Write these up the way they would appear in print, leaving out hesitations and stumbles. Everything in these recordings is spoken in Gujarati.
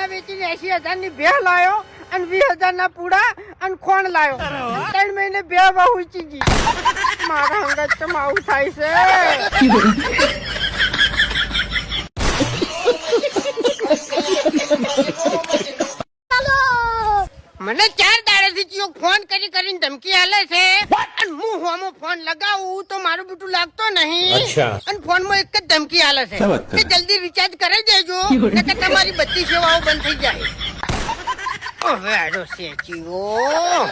ના વેચીને 80,000 ની ભેહ લાયો અને 20,000 ના પૂડા અને ખોણ લાયો 3 મહિને બે બહુ ઉચી ગઈ મારા અંગત તો આવું થાય છે મને 4 દાડાથી ચિયો ફોન કરીને ધમકી આલે છે અને હું હોમો ફોન લગાવું તો મારું બટું લાગતો નહીં અને ફોન માં એક જ ધમકી આલે છે કે જલ્દી રિચાર્જ કરી દેજો નકર તમારી બધી સેવાઓ બંધ થઈ જાય હવે આડો છે ચિયો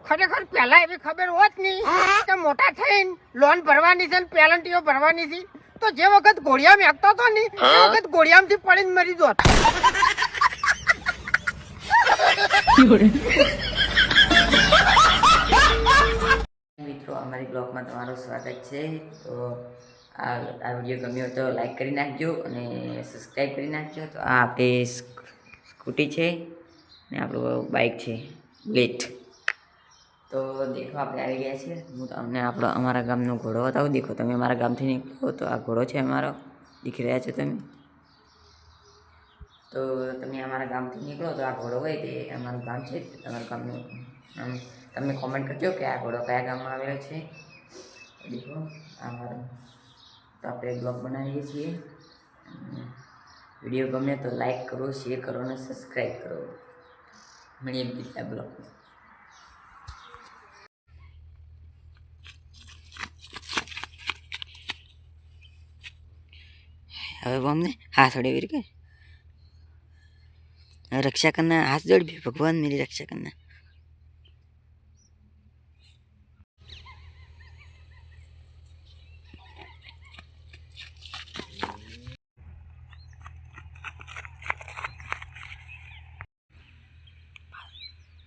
ખરેખર પહેલા એવી ખબર હોત નહીં કે મોટા થઈને લોન ભરવાની છે ને પેલન્ટીઓ ભરવાની છે તો જે વખત ઘોડિયા મેકતો હતો ને એ વખત ઘોડિયામાંથી પડીને મરી જોત મિત્રો અમારી બ્લોગમાં તમારું સ્વાગત છે તો આ વિડીયો ગમ્યો તો લાઈક કરી નાખજો અને સબસ્ક્રાઈબ કરી નાખજો તો આ આપણી સ્કૂટી છે ને આપણું બાઇક છે બુલેટ તો દેખો આપણે આવી ગયા છીએ હું તમને અમારા ગામનો ઘોડો બતાવું દેખો તમે અમારા ગામથી નીકળો તો આ ઘોડો છે અમારો દેખી રહ્યા છો તમે તો તમે અમારા ગામથી નીકળો તો આ ઘોડો હોય તે અમારું ગામ છે તમારું ગામનું આમ તમે કોમેન્ટ કરજો કે આ ઘોડો કયા ગામમાં આવેલો છે દેખો અમારો તો આપણે બ્લોગ બનાવીએ છીએ વિડીયો ગમે તો લાઈક કરો શેર કરો અને સબસ્ક્રાઈબ કરો મળીએ બીજા બ્લોગ હવે बमने हाथ जोड़े वीर कर रक्षा करना हाथ जोड़ भी भगवान मेरी रक्षा करना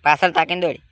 पासल ताकन दौड़ी